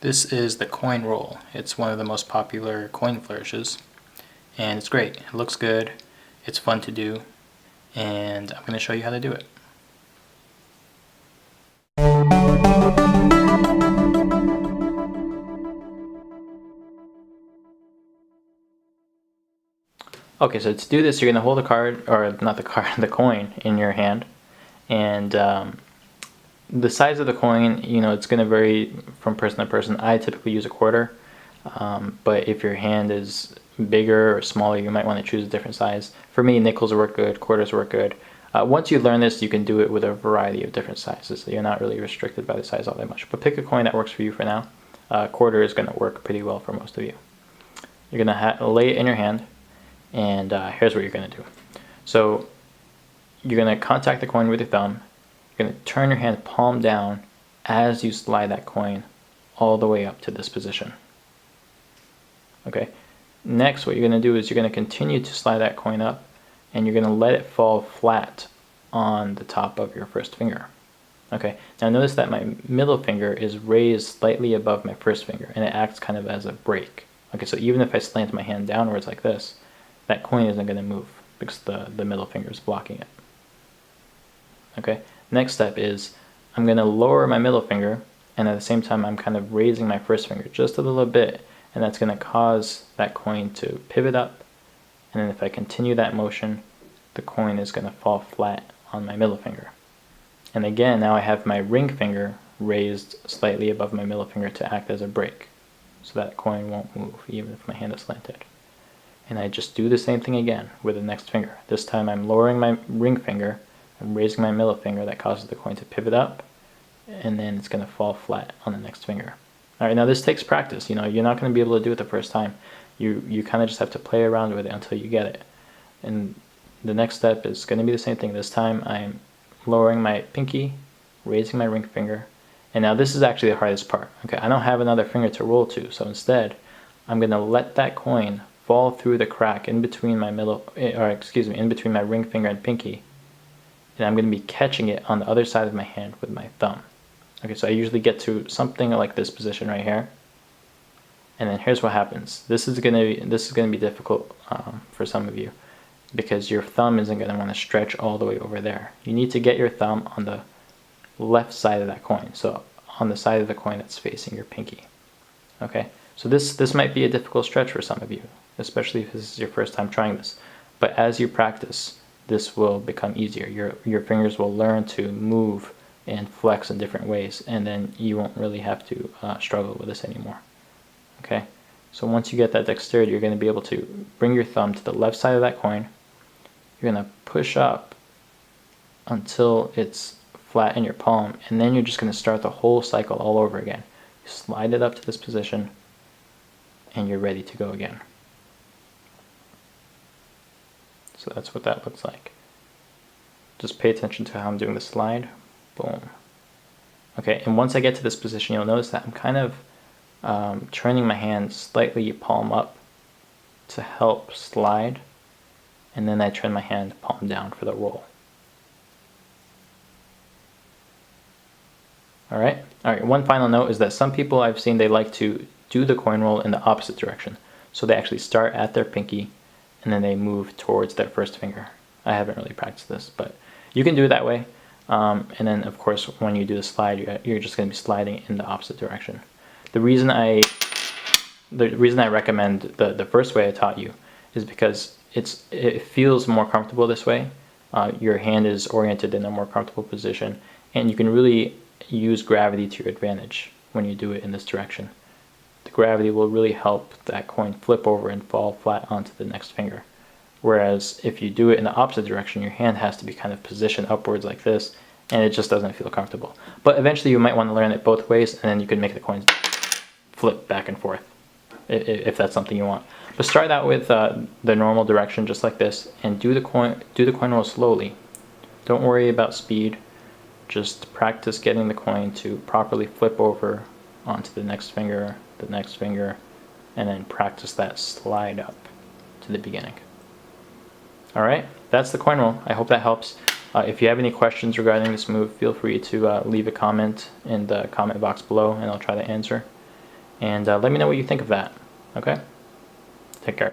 This is the coin roll. It's one of the most popular coin flourishes, and it's great. It looks good, it's fun to do, and I'm going to show you how to do it. Okay, so to do this, you're going to hold the card, or not the card, the coin in your hand, and the size of the coin, it's going to vary from person to person. I typically use a quarter, but if your hand is bigger or smaller, you might want to choose a different size. For me, nickels work good, quarters work good. Once you learn this, you can do it with a variety of different sizes. So you're not really restricted by the size all that much. But pick a coin that works for you for now. Quarter is going to work pretty well for most of you. You're going to lay it in your hand, and here's what you're going to do. So you're going to contact the coin with your thumb. You're going to turn your hand palm down as you slide that coin all the way up to this position. Okay. Next, what you're going to do is you're going to continue to slide that coin up, and you're going to let it fall flat on the top of your first finger. Okay. Now notice that my middle finger is raised slightly above my first finger, and it acts kind of as a brake. Okay, so even if I slant my hand downwards like this, that coin isn't going to move because the middle finger is blocking it. Okay. Next step is I'm going to lower my middle finger, and at the same time I'm kind of raising my first finger just a little bit, and that's going to cause that coin to pivot up, and then if I continue that motion, the coin is going to fall flat on my middle finger. And again, now I have my ring finger raised slightly above my middle finger to act as a brake, so that coin won't move even if my hand is slanted. And I just do the same thing again with the next finger. This time I'm lowering my ring finger, I'm raising my middle finger, that causes the coin to pivot up, and then it's going to fall flat on the next finger. Alright, now this takes practice. You're not going to be able to do it the first time. You kind of just have to play around with it until you get it. And the next step is going to be the same thing. This time I'm lowering my pinky, raising my ring finger, and now this is actually the hardest part. Okay, I don't have another finger to roll to, so instead I'm going to let that coin fall through the crack in between my in between my ring finger and pinky, and I'm going to be catching it on the other side of my hand with my thumb. Okay, so I usually get to something like this position right here, and then here's what happens. This is going to be difficult for some of you, because your thumb isn't going to want to stretch all the way over there. You need to get your thumb on the left side of that coin, so on the side of the coin that's facing your pinky. Okay, so this might be a difficult stretch for some of you, especially if this is your first time trying this. But as you practice, this will become easier. Your fingers will learn to move and flex in different ways, and then you won't really have to struggle with this anymore. Okay, so once you get that dexterity, you're going to be able to bring your thumb to the left side of that coin. You're going to push up until it's flat in your palm, and then you're just going to start the whole cycle all over again. You slide it up to this position, and you're ready to go again. So that's what that looks like. Just pay attention to how I'm doing the slide. Boom. Okay, and once I get to this position, you'll notice that I'm kind of turning my hand slightly palm up to help slide, and then I turn my hand palm down for the roll. Alright, one final note is that some people I've seen, they like to do the coin roll in the opposite direction. So they actually start at their pinky, and then they move towards their first finger. I haven't really practiced this, but you can do it that way. And then, of course, when you do the slide, you're just going to be sliding in the opposite direction. The reason I recommend the first way I taught you is because it feels more comfortable this way. Your hand is oriented in a more comfortable position, and you can really use gravity to your advantage when you do it in this direction. The gravity will really help that coin flip over and fall flat onto the next finger. Whereas if you do it in the opposite direction, your hand has to be kind of positioned upwards like this, and it just doesn't feel comfortable. But eventually you might want to learn it both ways, and then you can make the coins flip back and forth if that's something you want. But start out with the normal direction, just like this, and do the coin roll slowly. Don't worry about speed. Just practice getting the coin to properly flip over onto the next finger, and then practice that slide up to the beginning. Alright, that's the coin roll. I hope that helps. If you have any questions regarding this move, feel free to leave a comment in the comment box below, and I'll try to answer. And let me know what you think of that. Okay? Take care.